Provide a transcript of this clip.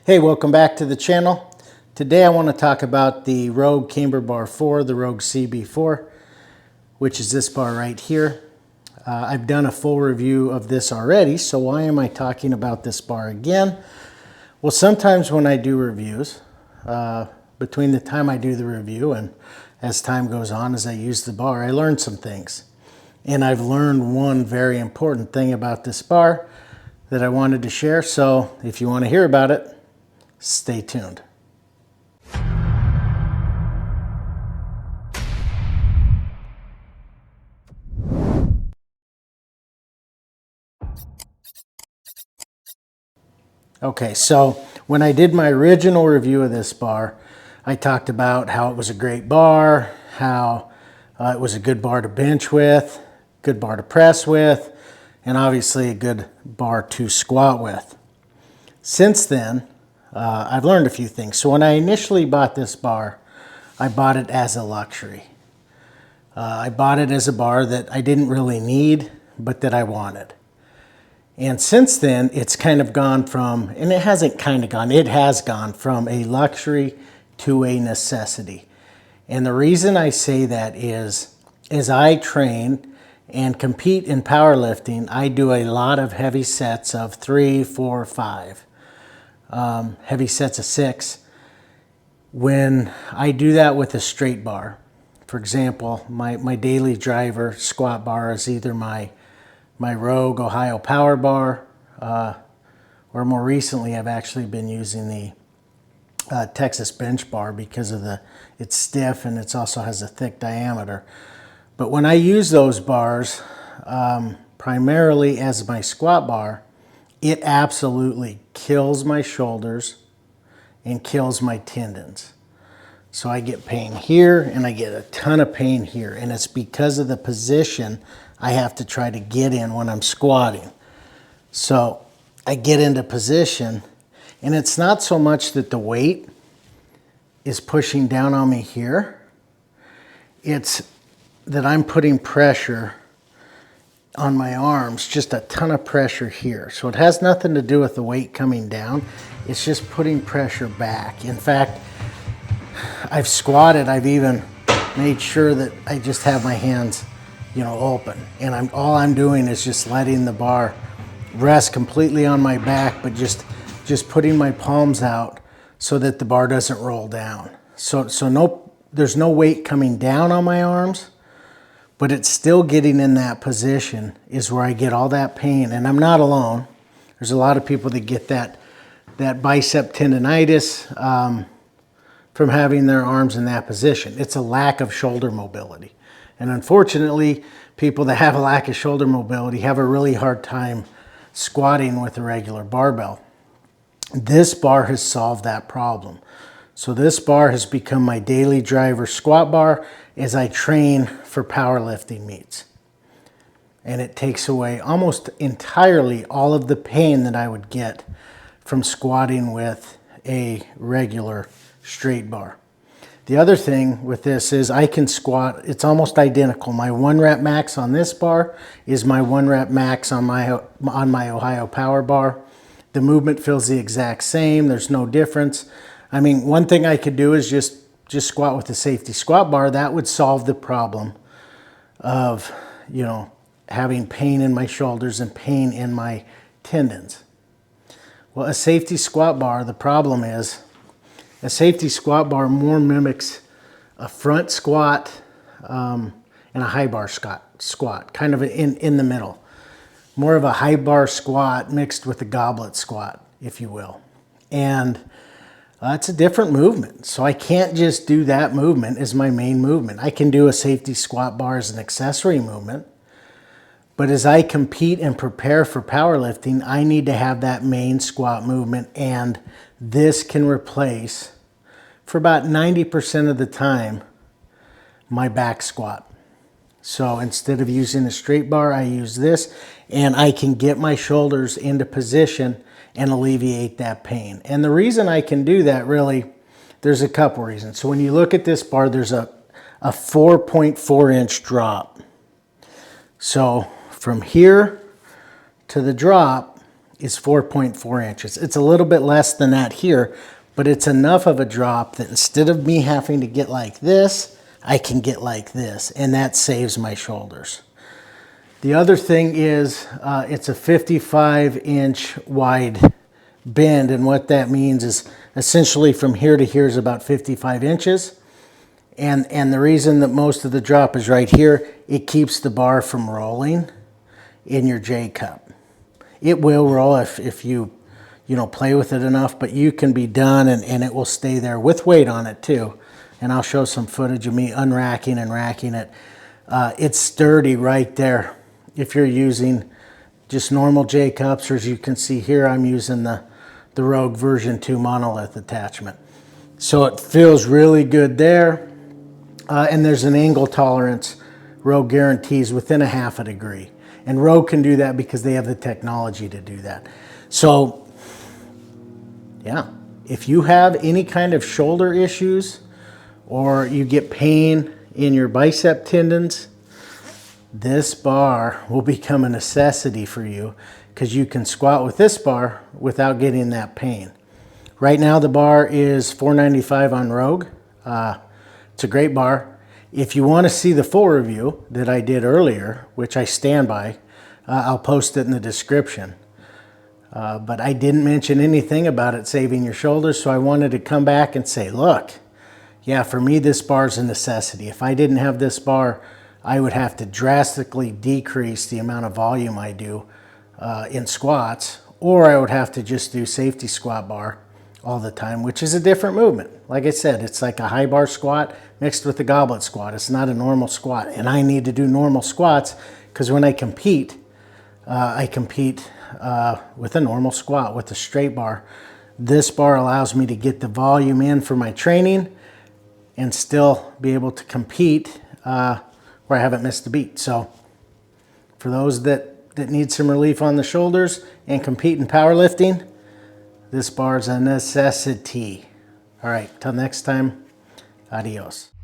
Hey, welcome back to the channel. Today I want to talk about the Rogue Camber Bar 4, the Rogue CB4, which is this bar right here. I've done a full review of this already, so why am I talking about this bar again? Well, sometimes when I do reviews, between the time I do the review and as time goes on, as I use the bar, I learn some things. And I've learned one very important thing about this bar that I wanted to share, so if you want to hear about it, stay tuned. Okay, so when I did my original review of this bar, I talked about how it was a great bar, how it was a good bar to bench with, good bar to press with, and obviously a good bar to squat with. Since then, I've learned a few things. So when I initially bought this bar, I bought it as a luxury. I bought it as a bar that I didn't really need, but that I wanted. And since then, it's kind of gone from, and it hasn't kind of gone, it has gone from a luxury to a necessity. And the reason I say that is, as I train and compete in powerlifting, I do a lot of heavy sets of 3, 4, 5. Heavy sets of 6. When I do that with a straight bar, for example, my daily driver squat bar is either my Rogue Ohio Power Bar, or more recently I've actually been using the Texas Bench Bar because of it's stiff and it also has a thick diameter. But when I use those bars primarily as my squat bar, it absolutely kills my shoulders and kills my tendons. So I get pain here and I get a ton of pain here, and it's because of the position I have to try to get in when I'm squatting. So I get into position, and it's not so much that the weight is pushing down on me here, it's that I'm putting pressure on my arms, just a ton of pressure here. So it has nothing to do with the weight coming down, it's just putting pressure back. In fact, I've squatted, I've even made sure that I just have my hands, open, and all I'm doing is just letting the bar rest completely on my back, but just putting my palms out so that the bar doesn't roll down. So there's no weight coming down on my arms, but it's still getting in that position is where I get all that pain. And I'm not alone. There's a lot of people that get that bicep tendonitis from having their arms in that position. It's a lack of shoulder mobility. And unfortunately, people that have a lack of shoulder mobility have a really hard time squatting with a regular barbell. This bar has solved that problem. So this bar has become my daily driver squat bar as I train for powerlifting meets. And it takes away almost entirely all of the pain that I would get from squatting with a regular straight bar. The other thing with this is I can squat, it's almost identical. My 1 rep max on this bar is my 1 rep max on my Ohio Power Bar. The movement feels the exact same, there's no difference. I mean, one thing I could do is just squat with the safety squat bar. That would solve the problem of, having pain in my shoulders and pain in my tendons. Well, a safety squat bar, the problem is, a safety squat bar more mimics a front squat and a high bar squat, kind of in the middle. More of a high bar squat mixed with a goblet squat, if you will. And it's a different movement. So I can't just do that movement as my main movement. I can do a safety squat bar as an accessory movement. But as I compete and prepare for powerlifting, I need to have that main squat movement, and this can replace, for about 90% of the time, my back squat. So instead of using a straight bar, I use this, and I can get my shoulders into position and alleviate that pain. And the reason I can do that, really, there's a couple reasons. So when you look at this bar, there's a 4.4 inch drop. So from here to the drop is 4.4 inches. It's a little bit less than that here, but it's enough of a drop that instead of me having to get like this, I can get like this, and that saves my shoulders. The other thing is it's a 55-inch wide bend, and what that means is essentially from here to here is about 55 inches. And the reason that most of the drop is right here, it keeps the bar from rolling in your J cup. It will roll if you play with it enough, but you can be done and it will stay there with weight on it too. And I'll show some footage of me unracking and racking it. It's sturdy right there. If you're using just normal J cups, or as you can see here, I'm using the Rogue version 2 monolith attachment. So it feels really good there. And there's an angle tolerance Rogue guarantees within 1/2 degree. And Rogue can do that because they have the technology to do that. So yeah, if you have any kind of shoulder issues or you get pain in your bicep tendons, this bar will become a necessity for you because you can squat with this bar without getting that pain. Right now the bar is $495 on Rogue. It's a great bar. If you want to see the full review that I did earlier, which I stand by, I'll post it in the description. But I didn't mention anything about it saving your shoulders, so I wanted to come back and say, look, yeah, for me this bar is a necessity. If I didn't have this bar, I would have to drastically decrease the amount of volume I do in squats, or I would have to just do safety squat bar all the time, which is a different movement. Like I said, it's like a high bar squat mixed with a goblet squat. It's not a normal squat, and I need to do normal squats because when I compete with a normal squat with a straight bar. This bar allows me to get the volume in for my training and still be able to compete where I haven't missed a beat. So for those that need some relief on the shoulders and compete in powerlifting, this bar is a necessity. All right, till next time, adios.